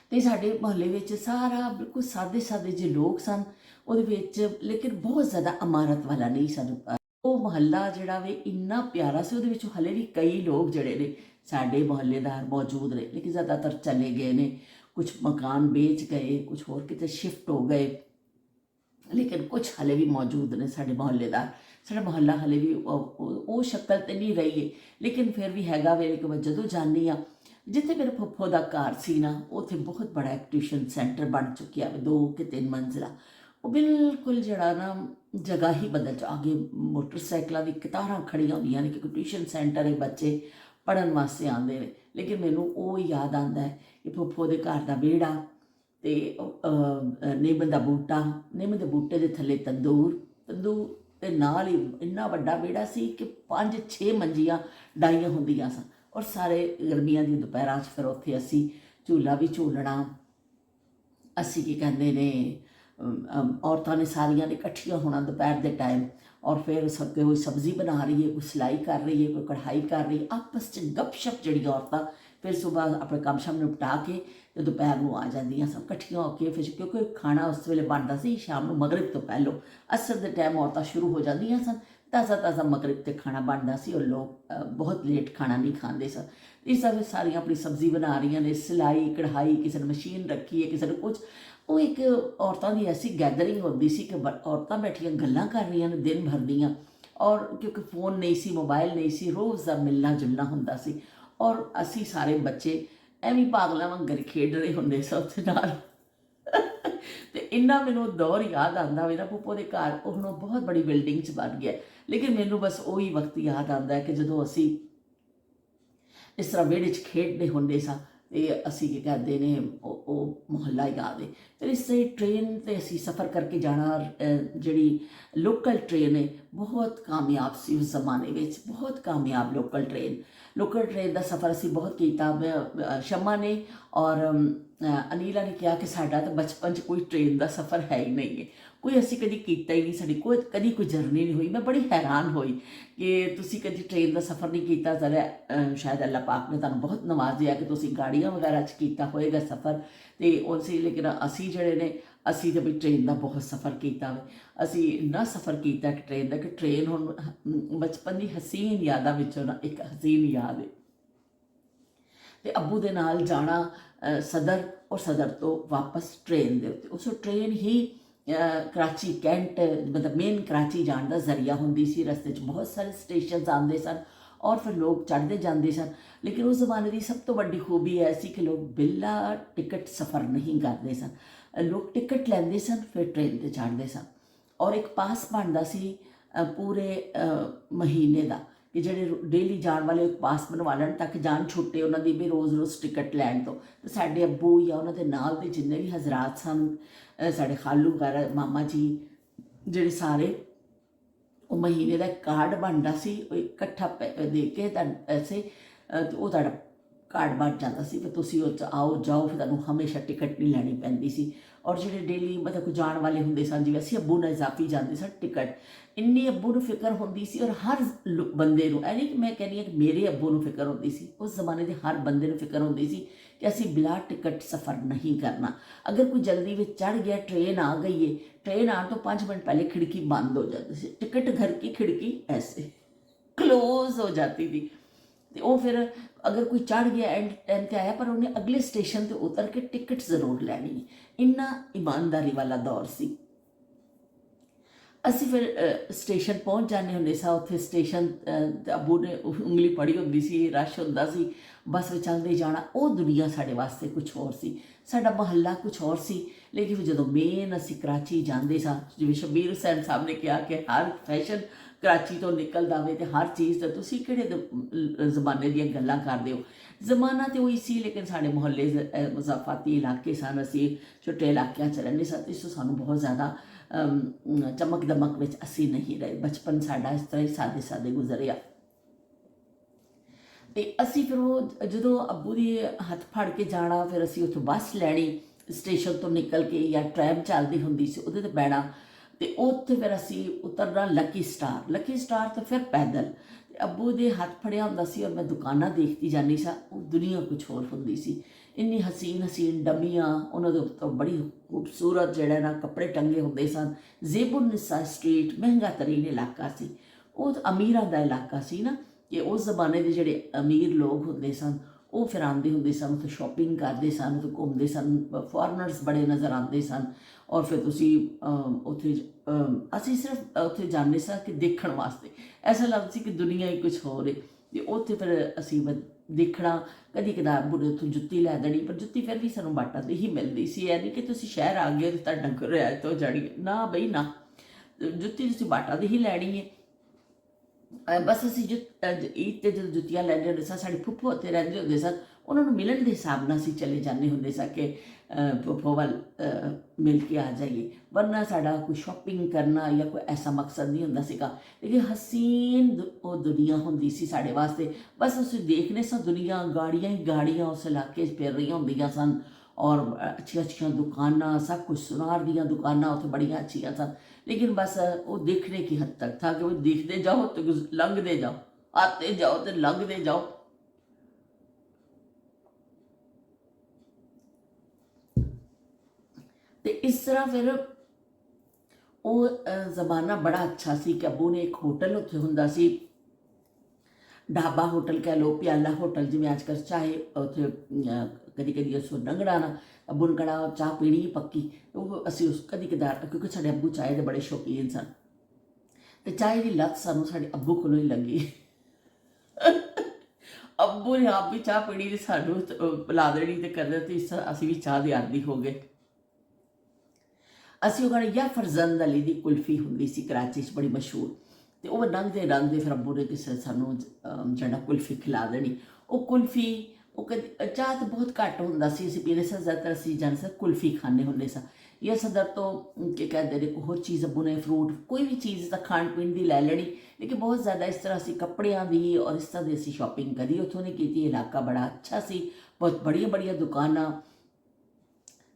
ਅਤੇ ਸਾਡੇ ਮੁਹੱਲੇ ਵਿੱਚ ਸਾਰਾ ਬਿਲਕੁਲ ਸਾਦੇ ਸਾਦੇ ਜਿਹੇ ਲੋਕ ਸਨ ਉਹਦੇ ਵਿੱਚ, ਲੇਕਿਨ ਬਹੁਤ ਜ਼ਿਆਦਾ ਇਮਾਰਤ ਵਾਲਾ ਨਹੀਂ ਸਨ। ਉਹ ਮੁਹੱਲਾ ਜਿਹੜਾ ਵੇ ਇੰਨਾ ਪਿਆਰਾ ਸੀ। ਉਹਦੇ ਵਿੱਚ ਹਲੇ ਵੀ ਕਈ ਲੋਕ ਜਿਹੜੇ ਨੇ ਸਾਡੇ ਮੁਹੱਲੇਦਾਰ ਮੌਜੂਦ ਨੇ, ਲੇਕਿਨ ਜ਼ਿਆਦਾਤਰ ਚਲੇ ਗਏ ਨੇ। ਕੁਝ ਮਕਾਨ ਵੇਚ ਗਏ, ਕੁਝ ਹੋਰ ਕਿਤੇ ਸ਼ਿਫਟ ਹੋ ਗਏ, ਲੇਕਿਨ ਕੁਝ ਹਲੇ ਵੀ ਮੌਜੂਦ ਨੇ ਸਾਡੇ ਮੁਹੱਲੇਦਾਰ। ਸਾਡਾ ਮੁਹੱਲਾ ਹਲੇ ਵੀ ਉਹ ਸ਼ਕਲ ਤੇ ਨਹੀਂ ਰਹੀ ਹੈ, ਲੇਕਿਨ ਫਿਰ ਵੀ ਹੈਗਾ ਵੇ। ਕਿ ਮੈਂ ਜਦੋਂ ਜਾਂਦੀ ਹਾਂ, ਜਿੱਥੇ ਮੇਰੇ ਫੁੱਫੋ ਦਾ ਘਰ ਸੀ ਨਾ, ਉੱਥੇ ਬਹੁਤ ਬੜਾ ਇੱਕ ਟਿਊਸ਼ਨ ਸੈਂਟਰ ਬਣ ਚੁੱਕਿਆ ਵੇ, 2 ਕਿ 3 ਮੰਜ਼ਿਲਾ। ਉਹ ਬਿਲਕੁਲ ਜਿਹੜਾ ਨਾ ਜਗ੍ਹਾ ਹੀ ਬਦਲ ਚ ਆ ਗਈ। ਮੋਟਰਸਾਈਕਲਾਂ ਦੀ ਕਤਾਰਾਂ ਖੜੀਆਂ ਹੁੰਦੀਆਂ ਨੇ ਕਿ ਕੋਈ ਟਿਊਸ਼ਨ ਸੈਂਟਰ ਹੈ, ਬੱਚੇ ਪੜ੍ਹਨ ਵਾਸਤੇ ਆਉਂਦੇ ਨੇ। ਲੇਕਿਨ ਮੈਨੂੰ ਉਹ ਯਾਦ ਆਉਂਦਾ ਹੈ ਕਿ ਫੁੱਫੋ ਦੇ ਘਰ ਦਾ ਵਿਹੜਾ ਅਤੇ ਨਿੰਮ ਦਾ ਬੂਟਾ, ਨਿੰਮ ਦੇ ਬੂਟੇ ਦੇ ਥੱਲੇ ਤੰਦੂਰ ਦੇ ਨਾਲ ਹੀ ਇੰਨਾ ਵੱਡਾ ਵਿਹੜਾ ਸੀ ਕਿ 5-6 ਮੰਜੀਆਂ ਡਾਈਆਂ ਹੁੰਦੀਆਂ ਸਨ। ਔਰ ਸਾਰੇ ਗਰਮੀਆਂ ਦੀ ਦੁਪਹਿਰਾਂ 'ਚ ਫਿਰ ਉੱਥੇ ਅਸੀਂ ਝੂਲਾ ਵੀ ਝੂਲਣਾ। ਅਸੀਂ ਕੀ ਕਹਿੰਦੇ ਨੇ, ਔਰਤਾਂ ਨੇ ਸਾਰੀਆਂ ਨੇ ਇਕੱਠੀਆਂ ਹੋਣਾ ਦੁਪਹਿਰ ਦੇ ਟਾਈਮ, ਔਰ ਫਿਰ ਕੋਈ ਸਬਜ਼ੀ ਬਣਾ ਰਹੀ ਹੈ, ਕੋਈ ਸਿਲਾਈ ਕਰ ਰਹੀ ਹੈ, ਕੋਈ ਕਢਾਈ ਕਰ ਰਹੀ ਹੈ, ਆਪਸ 'ਚ ਗੱਪਸ਼ਪ ਜਿਹੜੀਆਂ ਔਰਤਾਂ ਫਿਰ ਸੁਬਾਹ ਆਪਣੇ ਕੰਮ ਸ਼ਾਮ ਨਿਪਟਾ ਕੇ ਤੇ ਦੁਪਹਿਰ ਨੂੰ ਆ ਜਾਂਦੀਆਂ ਸਭ ਇਕੱਠੀਆਂ ਹੋ ਕੇ। ਫਿਰ ਕਿਉਂਕਿ ਖਾਣਾ ਉਸ ਵੇਲੇ ਬਣਦਾ ਸੀ ਸ਼ਾਮ ਨੂੰ, ਮਗਰਿਬ ਤੋਂ ਪਹਿਲੋਂ। ਅਸਰ ਦੇ ਟਾਈਮ ਔਰਤਾਂ ਸ਼ੁਰੂ ਹੋ ਜਾਂਦੀਆਂ ਸਨ, ਤਾਜ਼ਾ ਤਾਜ਼ਾ ਮਗਰਿਬ 'ਤੇ ਖਾਣਾ ਬਣਦਾ ਸੀ, ਔਰ ਲੋਕ ਬਹੁਤ ਲੇਟ ਖਾਣਾ ਨਹੀਂ ਖਾਂਦੇ ਸਨ। ਇਸ ਤਰ੍ਹਾਂ ਸਾਰੀਆਂ ਆਪਣੀ ਸਬਜ਼ੀ ਬਣਾ ਰਹੀਆਂ ਨੇ, ਸਿਲਾਈ ਕਢਾਈ, ਕਿਸੇ ਨੇ ਮਸ਼ੀਨ ਰੱਖੀ ਹੈ, ਕਿਸੇ ਨੇ ਕੁਝ। ਉਹ ਇੱਕ ਔਰਤਾਂ ਦੀ ਐਸੀ ਗੈਦਰਿੰਗ ਹੁੰਦੀ ਸੀ ਕਿ ਔਰਤਾਂ ਬੈਠੀਆਂ ਗੱਲਾਂ ਕਰ ਰਹੀਆਂ ਨੇ ਦਿਨ ਭਰ ਦੀਆਂ। ਔਰ ਕਿਉਂਕਿ ਫੋਨ ਨਹੀਂ ਸੀ, ਮੋਬਾਈਲ ਨਹੀਂ ਸੀ, ਰੋਜ਼ ਦਾ ਮਿਲਣਾ ਜੁਲਣਾ ਹੁੰਦਾ ਸੀ। ਔਰ ਅਸੀਂ ਸਾਰੇ ਬੱਚੇ ਐਵੇਂ ਪਾਗਲਾਂ ਵਾਂਗਰ ਖੇਡ ਰਹੇ ਹੁੰਦੇ ਸਨ ਉਹਦੇ ਨਾਲ। ਅਤੇ ਇੰਨਾ ਮੈਨੂੰ ਦੌਰ ਯਾਦ ਆਉਂਦਾ ਮੇਰਾ ਫੁੱਫੋ ਦੇ ਘਰ। ਉਹ ਹੁਣ ਬਹੁਤ ਬੜੀ ਬਿਲਡਿੰਗ 'ਚ ਬਣ ਗਿਆ, ਲੇਕਿਨ ਮੈਨੂੰ ਬਸ ਉਹੀ ਵਕਤ ਯਾਦ ਆਉਂਦਾ ਹੈ ਕਿ ਜਦੋਂ ਅਸੀਂ ਇਸ ਤਰ੍ਹਾਂ ਵਿਹੜੇ 'ਚ ਖੇਡਦੇ ਹੁੰਦੇ ਸਾਂ। ਅਤੇ ਅਸੀਂ ਕੀ ਕਰਦੇ ਨੇ, ਉਹ ਮੁਹੱਲਾ ਯਾਦ ਹੈ। ਫਿਰ ਇਸ ਤਰ੍ਹਾਂ ਟ੍ਰੇਨ 'ਤੇ ਅਸੀਂ ਸਫ਼ਰ ਕਰਕੇ ਜਾਣਾ। ਜਿਹੜੀ ਲੋਕਲ ਟ੍ਰੇਨ ਹੈ ਬਹੁਤ ਕਾਮਯਾਬ ਸੀ ਉਸ ਜ਼ਮਾਨੇ ਵਿੱਚ, ਬਹੁਤ ਕਾਮਯਾਬ ਲੋਕਲ ਟ੍ਰੇਨ ਦਾ ਸਫ਼ਰ ਅਸੀਂ ਬਹੁਤ ਕੀਤਾ। ਸ਼ਮਾ ਨੇ ਔਰ ਅਨੀਲਾ ਨੇ ਕਿਹਾ ਕਿ ਸਾਡਾ ਤਾਂ ਬਚਪਨ 'ਚ ਕੋਈ ਟ੍ਰੇਨ ਦਾ ਸਫ਼ਰ ਹੈ ਹੀ ਨਹੀਂ ਹੈ, ਕੋਈ ਅਸੀਂ ਕਦੀ ਕੀਤਾ ਹੀ ਨਹੀਂ, ਸਾਡੀ ਕਦੀ ਕੋਈ ਜਰਨੀ ਨਹੀਂ ਹੋਈ। ਮੈਂ ਬੜੀ ਹੈਰਾਨ ਹੋਈ ਕਿ ਤੁਸੀਂ ਕਦੀ ਟ੍ਰੇਨ ਦਾ ਸਫ਼ਰ ਨਹੀਂ ਕੀਤਾ। ਸ਼ਾਇਦ ਅੱਲਾਹ ਪਾਕ ਨੇ ਤੁਹਾਨੂੰ ਬਹੁਤ ਨਵਾਜ਼ਿਆ ਕਿ ਤੁਸੀਂ ਗਾੜੀਆਂ ਵਗੈਰਾ 'ਚ ਕੀਤਾ ਹੋਏਗਾ ਸਫ਼ਰ। ਅਤੇ ਉਸੇ ਲੇਕਿਨ ਅਸੀਂ ਜਿਹੜੇ ਨੇ, ਅਸੀਂ ਤਾਂ ਵੀ ਟ੍ਰੇਨ ਦਾ ਬਹੁਤ ਸਫ਼ਰ ਕੀਤਾ ਵੇ। ਅਸੀਂ ਇੰਨਾ ਸਫ਼ਰ ਕੀਤਾ ਕਿ ਟ੍ਰੇਨ ਦਾ, ਕਿ ਟ੍ਰੇਨ ਹੁਣ ਬਚਪਨ ਦੀ ਹਸੀਨ ਯਾਦਾਂ ਵਿੱਚੋਂ ਨਾ ਇੱਕ ਹਸੀਨ ਯਾਦ ਹੈ। ਅਤੇ ਅੱਬੂ ਦੇ ਨਾਲ ਜਾਣਾ ਸਦਰ, ਔਰ ਸਦਰ ਤੋਂ ਵਾਪਸ ਟ੍ਰੇਨ ਦੇ ਉੱਤੇ। ਉਸ ਟ੍ਰੇਨ ਹੀ ਕਰਾਚੀ ਕੈਂਟ, ਮਤਲਬ ਮੇਨ ਕਰਾਚੀ ਜਾਣ ਦਾ ਜ਼ਰੀਆ ਹੁੰਦੀ ਸੀ। ਰਸਤੇ 'ਚ ਬਹੁਤ ਸਾਰੇ ਸਟੇਸ਼ਨਸ ਆਉਂਦੇ ਸਨ, ਔਰ ਫਿਰ ਲੋਕ ਚੜ੍ਹਦੇ ਜਾਂਦੇ ਸਨ। ਲੇਕਿਨ ਉਸ ਜ਼ਮਾਨੇ ਦੀ ਸਭ ਤੋਂ ਵੱਡੀ ਖੂਬੀ ਇਹ ਸੀ ਕਿ ਲੋਕ ਬਿਲਾ ਟਿਕਟ ਸਫ਼ਰ ਨਹੀਂ ਕਰਦੇ ਸਨ। ਲੋਕ ਟਿਕਟ ਲੈਂਦੇ ਸਨ, ਫਿਰ ਟ੍ਰੇਨ 'ਤੇ ਚੜ੍ਹਦੇ ਸਨ। ਔਰ ਇੱਕ ਪਾਸ ਬਣਦਾ ਸੀ ਪੂਰੇ ਮਹੀਨੇ ਦਾ, ਕਿ ਜਿਹੜੇ ਡੇਲੀ ਜਾਣ ਵਾਲੇ ਇੱਕ ਪਾਸ ਬਣਵਾ ਲੈਣ ਤਾਂ ਕਿ ਜਾਨ ਛੁੱਟੇ ਉਹਨਾਂ ਦੀ ਵੀ ਰੋਜ਼ ਟਿਕਟ ਲੈਣ ਤੋਂ। ਅਤੇ ਸਾਡੇ ਅੱਬੂ ਜਾਂ ਉਹਨਾਂ ਦੇ ਨਾਲ ਦੇ ਜਿੰਨੇ ਵੀ ਹਜ਼ਰਾਤ ਸਨ, ਸਾਡੇ ਖਾਲੂ ਵਗੈਰਾ, ਮਾਮਾ ਜੀ, ਜਿਹੜੇ ਸਾਰੇ, ਉਹ ਮਹੀਨੇ ਦਾ ਕਾਰਡ ਬਣਦਾ ਸੀ। ਉਹ ਇਕੱਠਾ ਦੇ ਕੇ ਪੈਸੇ, ਉਹ ਤੁਹਾਡਾ ਕਾਰਡ ਬਣ ਜਾਂਦਾ ਸੀ, ਫਿਰ ਤੁਸੀਂ ਉਹ 'ਚ ਆਓ ਜਾਓ, ਫਿਰ ਤੁਹਾਨੂੰ ਹਮੇਸ਼ਾ ਟਿਕਟ ਨਹੀਂ ਲੈਣੀ ਪੈਂਦੀ ਸੀ। ਔਰ ਜਿਹੜੇ ਡੇਲੀ ਮਤਲਬ ਕੋਈ ਜਾਣ ਵਾਲੇ ਹੁੰਦੇ ਸਨ, ਜਿਵੇਂ ਅਸੀਂ ਅੱਬੂ ਨਾਲ ਇਜ਼ਾਫੀ ਜਾਂਦੇ ਸਨ, ਟਿਕਟ ਇੰਨੀ ਅੱਬੂ ਨੂੰ ਫਿਕਰ ਹੁੰਦੀ ਸੀ। ਔਰ ਹਰ ਬੰਦੇ ਨੂੰ, ਇਹ ਨਹੀਂ ਕਿ ਮੈਂ ਕਹਿੰਦੀ ਹਾਂ ਕਿ ਮੇਰੇ ਅੱਬੂ ਨੂੰ ਫਿਕਰ ਹੁੰਦੀ ਸੀ, ਉਸ ਜ਼ਮਾਨੇ ਦੇ ਹਰ ਬੰਦੇ ਨੂੰ ਫਿਕਰ ਹੁੰਦੀ ਸੀ ਕਿ ਅਸੀਂ ਬਿਲਾ ਟਿਕਟ ਸਫ਼ਰ ਨਹੀਂ ਕਰਨਾ। ਅਗਰ ਕੋਈ ਜਲਦੀ ਵਿੱਚ ਚੜ੍ਹ ਗਿਆ, ਟ੍ਰੇਨ ਆ ਗਈ ਹੈ, ਟ੍ਰੇਨ ਆਉਣ ਤੋਂ 5 ਮਿੰਟ ਪਹਿਲੇ खिड़की बंद हो जाती थी, टिकट घर की खिड़की ऐसे क्लोज हो जाती थी। तो वो फिर अगर कोई चढ़ गया एंड टाइम पे आया, पर उन्हें अगले स्टेशन पे उतर के टिकट ज़रूर लैनी है। इन्ना ईमानदारी वाला दौर सी। ਅਸੀਂ ਫਿਰ ਸਟੇਸ਼ਨ ਪਹੁੰਚ ਜਾਂਦੇ ਹੁੰਦੇ ਸਾਂ। ਉੱਥੇ ਸਟੇਸ਼ਨ ਅੱਬੂ ਨੇ ਉਂਗਲੀ ਫੜੀ ਹੁੰਦੀ ਸੀ, ਰਸ਼ ਹੁੰਦਾ ਸੀ, ਬੱਸ ਵਿੱਚ ਚੱਲਦੇ ਜਾਣਾ। ਉਹ ਦੁਨੀਆ ਸਾਡੇ ਵਾਸਤੇ ਕੁਛ ਹੋਰ ਸੀ, ਸਾਡਾ ਮੁਹੱਲਾ ਕੁਛ ਹੋਰ ਸੀ। ਲੇਕਿਨ ਜਦੋਂ ਮੇਨ ਅਸੀਂ ਕਰਾਚੀ ਜਾਂਦੇ ਸਾਂ, ਜਿਵੇਂ ਸ਼ਬੀਰ ਹੁਸੈਨ ਸਾਹਿਬ ਨੇ ਕਿਹਾ ਕਿ ਹਰ ਫੈਸ਼ਨ ਕਰਾਚੀ ਤੋਂ ਨਿਕਲਦਾ ਵੇ, ਅਤੇ ਹਰ ਚੀਜ਼ ਦਾ ਤੁਸੀਂ ਕਿਹੜੇ ਜ਼ਮਾਨੇ ਦੀਆਂ ਗੱਲਾਂ ਕਰਦੇ ਹੋ। ਜ਼ਮਾਨਾ ਤਾਂ ਉਹੀ ਸੀ, ਲੇਕਿਨ ਸਾਡੇ ਮੁਹੱਲੇ ਮਜ਼ਾਫਾਤੀ ਇਲਾਕੇ ਸਨ, ਅਸੀਂ ਛੋਟੇ ਇਲਾਕਿਆਂ 'ਚ ਰਹਿੰਦੇ ਸਾਂ, ਅਤੇ ਇਸ ਤੋਂ ਸਾਨੂੰ ਬਹੁਤ ਜ਼ਿਆਦਾ ਚਮਕ ਦਮਕ ਵਿੱਚ ਅਸੀਂ ਨਹੀਂ ਰਹੇ। ਬਚਪਨ ਸਾਡਾ ਇਸ ਤਰ੍ਹਾਂ ਹੀ ਸਾਦੇ ਸਾਦੇ ਗੁਜ਼ਰਿਆ। ਅਤੇ ਅਸੀਂ ਫਿਰ ਉਹ ਜਦੋਂ ਅੱਬੂ ਦੀ ਹੱਥ ਫੜ ਕੇ ਜਾਣਾ, ਫਿਰ ਅਸੀਂ ਉੱਥੋਂ ਬੱਸ ਲੈਣੀ ਸਟੇਸ਼ਨ ਤੋਂ ਨਿਕਲ ਕੇ, ਜਾਂ ਟ੍ਰੈਮ ਚੱਲਦੀ ਹੁੰਦੀ ਸੀ ਉਹਦੇ 'ਤੇ ਬਹਿਣਾ, ਅਤੇ ਉੱਥੇ ਫਿਰ ਅਸੀਂ ਉਤਰਨਾ ਲੱਕੀ ਸਟਾਰ ਤੋਂ ਫਿਰ ਪੈਦਲ। ਅਤੇ ਅੱਬੂ ਦੇ ਹੱਥ ਫੜਿਆ ਹੁੰਦਾ ਸੀ, ਔਰ ਮੈਂ ਦੁਕਾਨਾਂ ਦੇਖਦੀ ਜਾਂਦੀ ਸਾਂ। ਉਹ ਦੁਨੀਆ ਕੁਛ ਹੋਰ ਹੁੰਦੀ ਸੀ। ਇੰਨੀ ਹਸੀਨ ਡਮੀਆਂ, ਉਹਨਾਂ ਦੇ ਉੱਤੋਂ ਬੜੀ ਖੂਬਸੂਰਤ ਜਿਹੜਾ ਨਾ ਕੱਪੜੇ ਟੰਗੇ ਹੁੰਦੇ ਸਨ। ਜ਼ੇਬੁਨ-ਨਿਸਾ ਸਟਰੀਟ ਮਹਿੰਗਾ ਤਰੀਨ ਇਲਾਕਾ ਸੀ, ਉਹ ਅਮੀਰਾਂ ਦਾ ਇਲਾਕਾ ਸੀ ਨਾ, ਕਿ ਉਸ ਜ਼ਮਾਨੇ ਦੇ ਜਿਹੜੇ ਅਮੀਰ ਲੋਕ ਹੁੰਦੇ ਸਨ ਉਹ ਫਿਰ ਆਉਂਦੇ ਹੁੰਦੇ ਸਨ, ਉੱਥੇ ਸ਼ਾਪਿੰਗ ਕਰਦੇ ਸਨ, ਉੱਥੇ ਘੁੰਮਦੇ ਸਨ। ਫੋਰਨਰਸ ਬੜੇ ਨਜ਼ਰ ਆਉਂਦੇ ਸਨ। ਔਰ ਫਿਰ ਤੁਸੀਂ ਉੱਥੇ ਅਸੀਂ ਸਿਰਫ ਉੱਥੇ ਜਾਂਦੇ ਸਾਂ ਕਿ ਦੇਖਣ ਵਾਸਤੇ, ਐਸਾ ਲੱਗਦਾ ਸੀ ਕਿ ਦੁਨੀਆ ਹੀ ਕੁਛ ਹੋਰ ਹੈ। ਅਤੇ ਉੱਥੇ ਫਿਰ ਅਸੀਂ ਦੇਖਣਾ, ਕਦੀ ਕਦਾਰ ਬੁਰੇ ਉੱਥੋਂ ਜੁੱਤੀ ਲੈ ਦੇਣੀ, ਪਰ ਜੁੱਤੀ ਫਿਰ ਵੀ ਸਾਨੂੰ ਬਾਟਾ ਦੀ ਹੀ ਮਿਲਦੀ ਸੀ। ਇਹ ਨਹੀਂ ਕਿ ਤੁਸੀਂ ਸ਼ਹਿਰ ਆ ਗਏ ਤਾਂ ਤੁਹਾਡਾ ਰਿਆਇਤ ਹੋ ਜਾਣੀ, ਨਾ ਬਈ ਨਾ, ਜੁੱਤੀ ਤੁਸੀਂ ਬਾਟਾ ਦੀ ਹੀ ਲੈਣੀ ਹੈ। ਬਸ ਅਸੀਂ ਈਦ 'ਤੇ ਜਦੋਂ ਜੁੱਤੀਆਂ ਲੈਂਦੇ ਹੁੰਦੇ ਸਾਂ, ਸਾਡੇ ਫੁੱਫੋ ਉੱਥੇ ਰਹਿੰਦੇ ਹੁੰਦੇ ਸਨ, ਉਹਨਾਂ ਨੂੰ ਮਿਲਣ ਦੇ ਹਿਸਾਬ ਨਾਲ ਅਸੀਂ ਚਲੇ ਜਾਂਦੇ ਹੁੰਦੇ ਸਾਂ ਕਿ ਫੁੱਫੋ ਵੱਲ ਮਿਲ ਕੇ ਆ ਜਾਈਏ। ਵਰਨਾ ਸਾਡਾ ਕੋਈ ਸ਼ਾਪਿੰਗ ਕਰਨਾ ਜਾਂ ਕੋਈ ਐਸਾ ਮਕਸਦ ਨਹੀਂ ਹੁੰਦਾ ਸੀਗਾ। ਲੇਕਿਨ ਹਸੀਨ ਉਹ ਦੁਨੀਆ ਹੁੰਦੀ ਸੀ ਸਾਡੇ ਵਾਸਤੇ। ਬਸ ਅਸੀਂ ਦੇਖਦੇ ਸਾਂ ਦੁਨੀਆ, ਗਾੜੀਆਂ ਹੀ ਗਾੜੀਆਂ ਉਸ ਇਲਾਕੇ 'ਚ ਫਿਰ ਰਹੀਆਂ ਹੁੰਦੀਆਂ ਸਨ, ਔਰ ਅੱਛੀਆਂ ਅੱਛੀਆਂ ਦੁਕਾਨਾਂ, ਸਭ ਕੁਝ ਸੁਨਾਰ ਦੀਆਂ ਦੁਕਾਨਾਂ ਉੱਥੇ ਬੜੀਆਂ ਅੱਛੀਆਂ ਸਨ। लेकिन बस वो देखने की हद तक था कि वो देखते जाओ तो लंघते जाओ, आते जाओ तो लंघते जाओ। तो इस तरह फिर वो ज़माना बड़ा अच्छा सी कि अबू ने एक होटल उत्थे हुंदा सी, ढाबा होटल कह लो, प्याला होटल, जिवें अजकल चाहे उत्थे कदी कदी उस लंघना ना, अब्बू ने कहना चाह पीनी ही पक्की। वो असी उस कदी कदार, क्योंकि साढ़े अब्बू चाय के बड़े शौकीन सन, तो चाय की लत सानू साढ़े अब्बू कोलों ही लगी। अब्बू ने आप भी चाह पीनी, तो सानू पिला देनी, तो कर देती, असी भी चाह के आदी हो गए। असी वो या फरजंद अली की कुल्फी होंगी सी कराची बड़ी मशहूर, तो वह लंघते फिर अब्बू ने किसी सानू जड़ा कुल्फी खिला देनी। वो कुल्फी वो कभी चाह तो बहुत घट होंदा सी, असीं पीने से ज़्यादातर असीं जाने से कुल्फी खाने होंदे सा, या सदर तो क्या कहते हैं कोई होर चीज़ अब्बू ने फ्रूट कोई भी चीज़ तो खाण पीण की लै लैनी। लेकिन बहुत ज़्यादा इस तरह असीं कपड़ियां दी और इस तरह की असीं शॉपिंग करी उत्थों नहीं की। इलाका बड़ा अच्छा सी, बहुत बड़िया बड़िया दुकानां,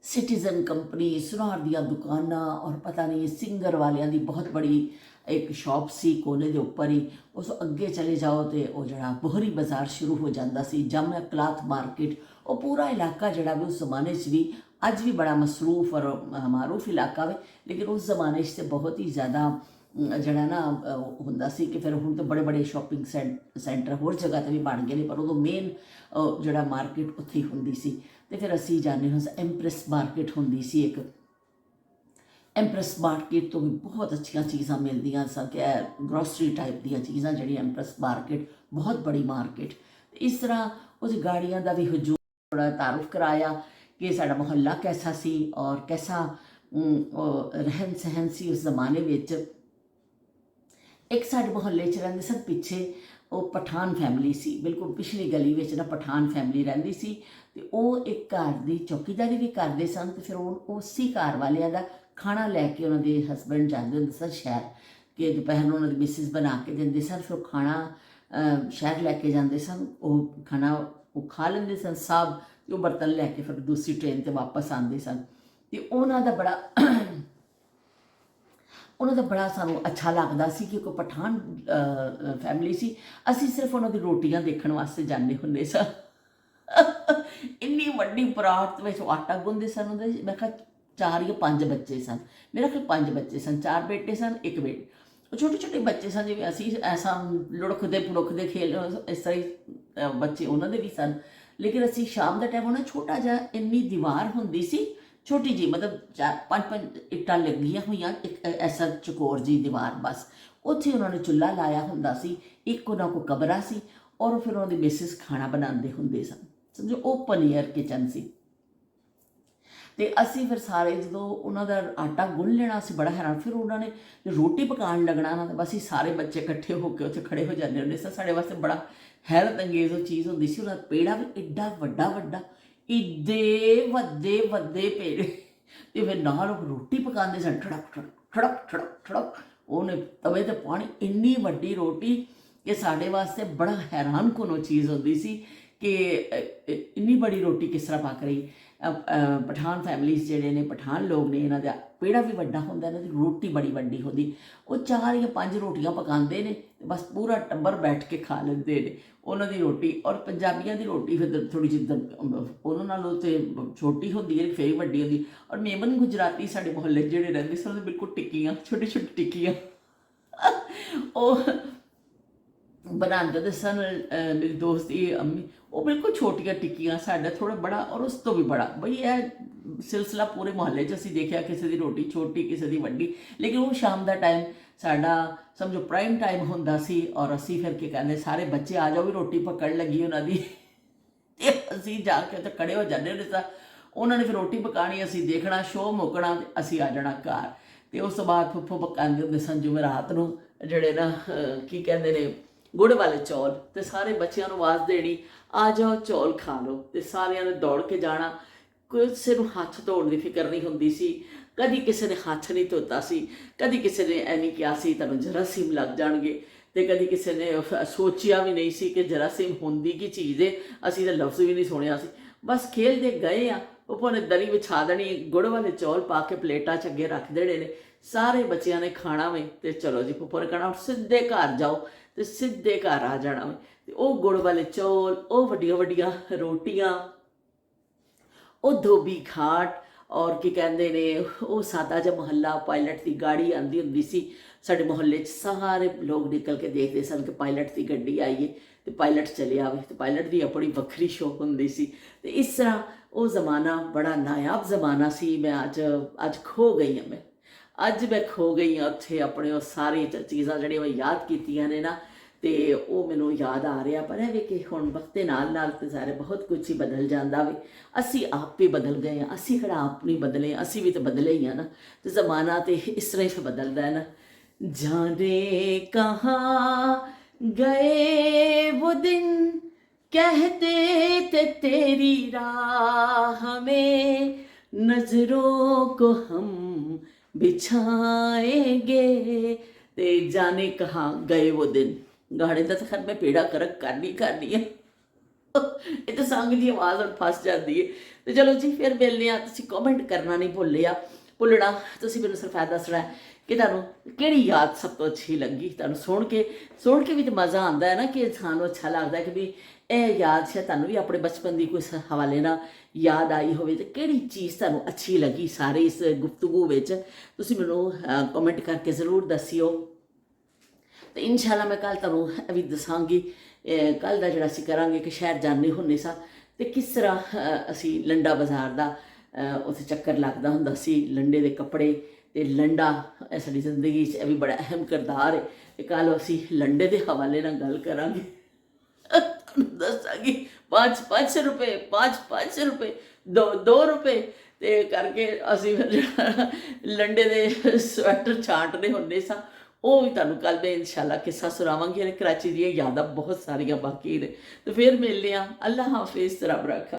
सिटीजन कंपनी, सुनार दियां दुकानां, और पता नहीं सिंगर वालियां दी बहुत बड़ी एक शॉप सी कोने के उपर ही। उस अगे चले जाओ तो वह जड़ा बोहरी बाजार शुरू हो जाता सी, जामिया क्लॉथ मार्केट। वो पूरा इलाका जड़ा भी उस जमाने भी अज भी बड़ा मसरूफ और मारूफ इलाका है, लेकिन उस जमाने से बहुत ही ज़्यादा जड़ा ना होंदा सी कि फिर हुण तो बड़े बड़े शॉपिंग सेंटर होर जगह तो भी बन गए, पर उदों मेन जड़ा मार्केट उत्थे ही हुंदी सी। तो फिर असीं जाने एम्प्रैस मार्केट हुंदी सी एक, एम्प्रैस मार्केट तो भी बहुत अच्छी चीज़ां मिलदियां सन, कि ग्रोसरी टाइप दी चीज़ां जी एम्प्रैस मार्केट बहुत बड़ी मार्केट। इस तरह उस गाड़ियां का भी हजूम थोड़ा तारुफ कराया कि साडा मुहल्ला कैसा सी और कैसा रहन सहन सी उस जमाने विच। एक साडे मुहल्ले च रहिंदे सन पिछे वो पठान फैमिली सी, बिल्कुल पिछली गली विच ना पठान फैमिली रहिंदी सी, ते वो एक घर की चौकीदारी भी करते सन। तो फिर उसी घर वालियां दा खाना लैके उन्होंने हसबैंड जाते होंगे सन शहर, कि दोपहर में उन्होंने मिसिज बना के देंगे सन, फिर खाना शहर लैके जाते सन। वो खाना ਉਹ ਖਾ ਲੈਂਦੇ ਸਨ ਸਭ, ਤੇ ਉਹ ਬਰਤਨ ਲੈ ਕੇ ਫਿਰ ਦੂਸਰੀ ਟ੍ਰੇਨ 'ਤੇ ਵਾਪਸ ਆਉਂਦੇ ਸਨ। ਤੇ ਉਹਨਾਂ ਦਾ ਬੜਾ ਸਾਨੂੰ ਅੱਛਾ ਲੱਗਦਾ ਸੀ ਕਿ ਕੋਈ ਪਠਾਨ ਫੈਮਿਲੀ ਸੀ। ਅਸੀਂ ਸਿਰਫ ਉਹਨਾਂ ਦੀ ਰੋਟੀਆਂ ਦੇਖਣ ਵਾਸਤੇ ਜਾਂਦੇ ਹੁੰਦੇ ਸਾਂ। ਇੰਨੀ ਵੱਡੀ ਪਰਾਤ ਵਿੱਚ ਆਟਾ ਗੁੰਨਦੇ ਸਨ ਉਹਦੇ, ਮੈਂ ਕਿਹਾ 4 ਜਾਂ 5 ਬੱਚੇ ਸਨ, ਮੇਰਾ ਖਿਆਲ 5 ਬੱਚੇ ਸਨ, 4 ਬੇਟੇ ਸਨ, 1 ਬੇਟੀ। ਉਹ ਛੋਟੇ ਛੋਟੇ ਬੱਚੇ ਸਨ, ਜਿਵੇਂ ਅਸੀਂ ਐਸਾ ਲੁੜਕਦੇ ਫੁੜਕਦੇ ਖੇਲ ਇਸ ਤਰ੍ਹਾਂ ਹੀ ਬੱਚੇ ਉਹਨਾਂ ਦੇ ਵੀ ਸਨ। ਲੇਕਿਨ ਅਸੀਂ ਸ਼ਾਮ ਦਾ ਟਾਈਮ, ਉਹਨਾਂ ਛੋਟਾ ਜਿਹਾ ਇੰਨੀ ਦੀਵਾਰ ਹੁੰਦੀ ਸੀ, ਛੋਟੀ ਜਿਹੀ, ਮਤਲਬ 4-5 ਇੱਟਾਂ ਲੱਗੀਆਂ ਹੋਈਆਂ, ਇੱਕ ਐਸਾ ਚਕੋਰ ਜੀ ਦੀਵਾਰ, ਬਸ ਉੱਥੇ ਉਹਨਾਂ ਨੇ ਚੁੱਲ੍ਹਾ ਲਾਇਆ ਹੁੰਦਾ ਸੀ, ਇੱਕ ਉਹਨਾਂ ਕੋਲ ਕਮਰਾ ਸੀ, ਔਰ ਫਿਰ ਉਹਨਾਂ ਦੀ ਮਿਸਿਸ ਖਾਣਾ ਬਣਾਉਂਦੇ ਹੁੰਦੇ ਸਨ। ਸਮਝੋ ਓਪਨ ਏਅਰ ਕਿਚਨ ਸੀ। ਤੇ ਅਸੀਂ ਫਿਰ ਸਾਰੇ ਜਦੋਂ ਉਹਨਾਂ ਦਾ ਆਟਾ ਗੁੰਨ ਲੈਣਾ, ਅਸੀਂ ਬੜਾ ਹੈਰਾਨ, ਫਿਰ ਉਹਨਾਂ ਨੇ ਰੋਟੀ ਪਕਾਉਣ ਲੱਗਣਾ ਨਾ, ਤਾਂ ਬਸ ਅਸੀਂ ਸਾਰੇ ਬੱਚੇ ਇਕੱਠੇ ਹੋ ਕੇ ਉੱਥੇ ਖੜੇ ਹੋ ਜਾਂਦੇ ਹੁੰਦੇ ਸੀ। ਸਾਡੇ ਵਾਸਤੇ ਬੜਾ ਹੈਰਤ ਅੰਗੇਜ਼ ਉਹ ਚੀਜ਼ ਹੁੰਦੀ ਸੀ। ਉਹਨਾਂ ਦਾ ਪੇੜਾ ਵੀ ਐਡਾ ਵੱਡਾ ਵੱਡਾ, ਇੱਡੇ ਵੱਡੇ ਵੱਡੇ ਪੇੜੇ, ਤੇ ਫਿਰ ਨਾਲ ਉਹ ਰੋਟੀ ਪਕਾਉਂਦੇ ਸਨ, ਠੜਕ ਠੜਕ ਠੜਕ ਠੜਕ ਠੜਕ, ਉਹਨੇ ਤਵੇ 'ਤੇ ਪਾਣੀ, ਇੰਨੀ ਵੱਡੀ ਰੋਟੀ ਕਿ ਸਾਡੇ ਵਾਸਤੇ ਬੜਾ ਹੈਰਾਨ ਕੁਨ ਉਹ ਚੀਜ਼ ਹੁੰਦੀ ਸੀ ਕਿ ਇੰਨੀ ਬੜੀ ਰੋਟੀ ਕਿਸ ਤਰ੍ਹਾਂ ਪੱਕ ਰਹੀ। ਪਠਾਨ ਫੈਮਲੀਜ਼ ਜਿਹੜੇ ਨੇ, ਪਠਾਨ ਲੋਕ ਨੇ, ਇਹਨਾਂ ਦਾ ਪੇੜਾ ਵੀ ਵੱਡਾ ਹੁੰਦਾ, ਇਹਨਾਂ ਦੀ ਰੋਟੀ ਬੜੀ ਵੱਡੀ ਹੁੰਦੀ। ਉਹ 4 ਜਾਂ 5 ਰੋਟੀਆਂ ਪਕਾਉਂਦੇ ਨੇ, ਤੇ ਬਸ ਪੂਰਾ ਟੱਬਰ ਬੈਠ ਕੇ ਖਾ ਲੈਂਦੇ ਨੇ ਉਹਨਾਂ ਦੀ ਰੋਟੀ। ਔਰ ਪੰਜਾਬੀਆਂ ਦੀ ਰੋਟੀ ਫਿਰ ਥੋੜ੍ਹੀ ਜਿਹੀ ਉਹਨਾਂ ਨਾਲੋਂ ਤਾਂ ਛੋਟੀ ਹੁੰਦੀ ਹੈ, ਫੇਰ ਵੱਡੀ ਹੁੰਦੀ। ਔਰ ਮੇਮਨ ਗੁਜਰਾਤੀ ਸਾਡੇ ਮੁਹੱਲੇ ਜਿਹੜੇ ਰਹਿੰਦੇ ਸਨ, ਉਹਦੇ ਬਿਲਕੁਲ ਟਿੱਕੀਆਂ, ਛੋਟੀ ਛੋਟੀ ਟਿੱਕੀਆਂ ਉਹ ਬਣਾਉਂਦੇ ਸਨ। ਮੇਰੀ ਦੋਸਤ ਦੀ ਅੰਮੀ, ਉਹ ਬਿਲਕੁਲ ਛੋਟੀਆਂ ਟਿੱਕੀਆਂ, ਸਾਡਾ ਥੋੜ੍ਹਾ ਬੜਾ ਔਰ ਉਸ ਤੋਂ ਵੀ ਬੜਾ, ਬਈ ਇਹ ਸਿਲਸਿਲਾ ਪੂਰੇ ਮੁਹੱਲੇ 'ਚ ਅਸੀਂ ਦੇਖਿਆ, ਕਿਸੇ ਦੀ ਰੋਟੀ ਛੋਟੀ, ਕਿਸੇ ਦੀ ਵੱਡੀ। ਲੇਕਿਨ ਉਹ ਸ਼ਾਮ ਦਾ ਟਾਈਮ ਸਾਡਾ ਸਮਝੋ ਪ੍ਰਾਈਮ ਟਾਈਮ ਹੁੰਦਾ ਸੀ, ਔਰ ਅਸੀਂ ਫਿਰ ਕੀ ਕਹਿੰਦੇ, ਸਾਰੇ ਬੱਚੇ ਆ ਜਾਓ ਵੀ ਰੋਟੀ ਪਕੜ ਲੱਗੀ ਉਹਨਾਂ ਦੀ, ਤੇ ਅਸੀਂ ਜਾ ਕੇ ਉੱਥੇ ਖੜੇ ਹੋ ਜਾਂਦੇ ਹੁੰਦੇ ਸਾਂ। ਉਹਨਾਂ ਨੇ ਫਿਰ ਰੋਟੀ ਪਕਾਉਣੀ, ਅਸੀਂ ਦੇਖਣਾ, ਸ਼ੋਅ ਮੁੱਕਣਾ, ਤੇ ਅਸੀਂ ਆ ਜਾਣਾ ਘਰ। ਤੇ ਉਸ ਤੋਂ ਬਾਅਦ ਫੁੱਫੋ ਪਕਾਉਂਦੇ ਹੁੰਦੇ ਸਨ ਜਿਵੇਂ ਰਾਤ ਨੂੰ ਜਿਹੜੇ ਨਾ ਕੀ ਕਹਿੰਦੇ ਨੇ, ਗੁੜ ਵਾਲੇ ਚੌਲ, ਤੇ ਸਾਰੇ ਬੱਚਿਆਂ ਨੂੰ ਆਵਾਜ਼ ਦੇਣੀ, ਆ ਜਾਓ ਚੌਲ ਖਾ ਲਓ, ਤੇ ਸਾਰਿਆਂ ਨੇ ਦੌੜ ਕੇ ਜਾਣਾ। ਕਿਸੇ ਨੂੰ ਹੱਥ ਧੋਣ ਦੀ ਫਿਕਰ ਨਹੀਂ ਹੁੰਦੀ ਸੀ, ਕਦੀ ਕਿਸੇ ਨੇ ਹੱਥ ਨਹੀਂ ਧੋਤਾ ਸੀ, ਕਦੀ ਕਿਸੇ ਨੇ ਐ ਨਹੀਂ ਕਿਹਾ ਸੀ ਤੁਹਾਨੂੰ ਜਰਾਸੀਮ ਲੱਗ ਜਾਣਗੇ, ਤੇ ਕਦੀ ਕਿਸੇ ਨੇ ਸੋਚਿਆ ਵੀ ਨਹੀਂ ਸੀ ਕਿ ਜਰਾਸੀਮ ਹੁੰਦੀ ਕੀ ਚੀਜ਼ ਹੈ, ਅਸੀਂ ਤਾਂ ਲਫ਼ਜ਼ ਵੀ ਨਹੀਂ ਸੁਣਿਆ ਸੀ। ਬਸ ਖੇਲਦੇ ਗਏ ਆ। ਉੱਪਰ ਨੇ ਦਰੀ ਵਿਛਾ ਦੇਣੀ, ਗੁੜ ਵਾਲੇ ਚੌਲ ਪਾ ਕੇ ਪਲੇਟਾਂ 'ਚ ਅੱਗੇ ਰੱਖ ਦੇਣੇ ਨੇ, ਸਾਰੇ ਬੱਚਿਆਂ ਨੇ ਖਾਣਾ ਵੇ, ਤੇ ਚਲੋ ਜੀ ਫੁੱਫੜ ਨੇ ਕਹਿਣਾ ਸਿੱਧੇ ਘਰ ਜਾਓ, ਤੇ ਸਿੱਧੇ ਘਰ ਆ ਜਾਣਾ ਵੇ। ਤੇ ਉਹ ਗੁੜ ਵਾਲੇ ਚੌਲ, ਉਹ ਵੱਡੀਆਂ ਵੱਡੀਆਂ ਰੋਟੀਆਂ, ਉਹ ਧੋਬੀ ਘਾਟ, ਔਰ ਕੀ ਕਹਿੰਦੇ ਨੇ, ਉਹ ਸਾਦਾ ਜਿਹਾ ਮੁਹੱਲਾ, ਪਾਇਲਟ ਦੀ ਗਾੜੀ ਆਉਂਦੀ ਹੁੰਦੀ ਸੀ ਸਾਡੇ ਮੁਹੱਲੇ 'ਚ, ਸਾਰੇ ਲੋਕ ਨਿਕਲ ਕੇ ਦੇਖਦੇ ਸਨ ਕਿ ਪਾਇਲਟ ਦੀ ਗੱਡੀ ਆਈ ਹੈ, ਤੇ ਪਾਇਲਟ ਚਲੇ ਆਵੇ, ਤੇ ਪਾਇਲਟ ਦੀ ਆਪਣੀ ਵੱਖਰੀ ਸ਼ੌਕ ਹੁੰਦੀ ਸੀ। ਤੇ ਇਸ ਤਰ੍ਹਾਂ ਉਹ ਜ਼ਮਾਨਾ ਬੜਾ ਨਾਯਾਬ ਜ਼ਮਾਨਾ ਸੀ। ਮੈਂ ਅੱਜ ਖੋ ਗਈ ਹਾਂ, ਮੈਂ ਖੋ ਗਈ ਹਾਂ ਉੱਥੇ। ਆਪਣੇ ਉਹ ਸਾਰੀ ਚੀਜ਼ਾਂ ਜਿਹੜੀਆਂ ਮੈਂ ਯਾਦ ਕੀਤੀਆਂ ਨੇ ਨਾ, ਤੇ ਉਹ ਮੈਨੂੰ ਯਾਦ ਆ ਰਿਹਾ। ਪਰ ਇਹ ਵੀ ਕਿ ਹੁਣ ਵਕਤ ਦੇ ਨਾਲ ਨਾਲ ਤੇ ਸਾਰੇ ਬਹੁਤ ਕੁਝ ਹੀ ਬਦਲ ਜਾਂਦਾ ਵੇ, ਅਸੀਂ ਆਪ ਵੀ ਬਦਲ ਗਏ ਹਾਂ, ਅਸੀਂ ਕਿਹੜਾ ਆਪ ਨਹੀਂ ਬਦਲੇ, ਅਸੀਂ ਵੀ ਤਾਂ ਬਦਲੇ ਹੀ ਹਾਂ ਨਾ। ਤੇ ਜ਼ਮਾਨਾ ਤੇ ਇਸ ਤਰ੍ਹਾਂ ਹੀ ਬਦਲਦਾ ਹੈ ਨਾ। ਜਾਨੇ ਕਹਾਂ ਗਏ वो दिन कहते थे तेरी राह में नजरों को हम बिछाएंगे, ते जाने कहाँ गए वो दिन। ਗਾਣੇ ਦਾ ਤਾਂ ਖੈਰ ਮੈਂ ਪੇੜਾ ਕਰਕ ਕਰਨੀ ਹੈ, ਇਹ ਤਾਂ ਸੰਗ ਦੀ ਆਵਾਜ਼ ਹੁਣ ਫਸ ਜਾਂਦੀ ਹੈ। ਤੇ ਚਲੋ ਜੀ, ਫਿਰ ਮਿਲਦੇ ਆ। ਤੁਸੀਂ ਕਮੈਂਟ ਕਰਨਾ ਨਹੀਂ ਭੁੱਲਣਾ। ਤੁਸੀਂ ਮੈਨੂੰ ਸਿਰਫ ਇਹ ਦੱਸਣਾ ਕਿ ਤੁਹਾਨੂੰ ਕਿਹੜੀ ਯਾਦ ਸਭ ਤੋਂ ਅੱਛੀ ਲੱਗੀ। ਤੁਹਾਨੂੰ ਸੁਣ ਕੇ ਵੀ ਤਾਂ ਮਜ਼ਾ ਆਉਂਦਾ ਹੈ ਨਾ, ਕਿ ਸਾਨੂੰ ਅੱਛਾ ਲੱਗਦਾ ਕਿ ਵੀ ਇਹ ਯਾਦ ਸ਼ਾਇਦ ਤੁਹਾਨੂੰ ਵੀ ਆਪਣੇ ਬਚਪਨ ਦੀ ਕੋਈ ਹਵਾਲੇ ਨਾਲ ਯਾਦ ਆਈ ਹੋਵੇ। ਤੇ ਕਿਹੜੀ ਚੀਜ਼ ਤੁਹਾਨੂੰ ਅੱਛੀ ਲੱਗੀ ਸਾਰੇ ਇਸ ਗੁਫ਼ਤਗੂ ਵਿੱਚ, ਤੁਸੀਂ ਮੈਨੂੰ ਕਮੈਂਟ ਕਰਕੇ ਜ਼ਰੂਰ ਦੱਸਿਓ। ਤੇ ਇਨਸ਼ਾਅੱਲਾ ਮੈਂ ਕੱਲ੍ਹ ਤੁਹਾਨੂੰ ਇਹ ਵੀ ਦੱਸਾਂਗੀ, ਕੱਲ੍ਹ ਦਾ ਜਿਹੜਾ ਅਸੀਂ ਕਰਾਂਗੇ ਕਿ ਸ਼ਹਿਰ ਜਾਂਦੇ ਹੁੰਦੇ ਸਾਂ, ਤੇ ਕਿਸ ਤਰ੍ਹਾਂ ਅਸੀਂ ਲੰਡਾ ਬਾਜ਼ਾਰ ਦਾ ਉੱਥੇ ਚੱਕਰ ਲੱਗਦਾ ਹੁੰਦਾ ਸੀ, ਲੰਡੇ ਦੇ ਕੱਪੜੇ। ਤੇ ਲੰਡਾ ਸਾਡੀ ਜ਼ਿੰਦਗੀ 'ਚ ਇਹ ਵੀ ਬੜਾ ਅਹਿਮ ਕਿਰਦਾਰ ਹੈ। ਤੇ ਕੱਲ੍ਹ ਅਸੀਂ ਲੰਡੇ ਦੇ ਹਵਾਲੇ ਨਾਲ ਗੱਲ ਕਰਾਂਗੇ, ਤੁਹਾਨੂੰ ਦੱਸਾਂਗੀ। 5 ਰੁਪਏ 5 ਰੁਪਏ 2 ਰੁਪਏ ਤੇ ਕਰਕੇ ਅਸੀਂ ਫਿਰ ਜਿਹੜਾ ਲੰਡੇ ਦੇ ਸਵੈਟਰ ਛਾਂਟਦੇ ਹੁੰਦੇ ਸਾਂ, ਉਹ ਵੀ ਤੁਹਾਨੂੰ ਕੱਲ੍ਹ ਮੈਂ ਇਨਸ਼ਾਅੱਲਾ ਕਿੱਸਾ ਸੁਣਾਵਾਂਗੀ। ਕਰਾਚੀ ਦੀਆਂ ਯਾਦਾਂ ਬਹੁਤ ਸਾਰੀਆਂ ਬਾਕੀ ਨੇ। ਤੇ ਫਿਰ ਮਿਲਦੇ ਹਾਂ। ਅੱਲਾ ਹਾਫਿਜ਼, ਰੱਬ ਰਾਖਾ।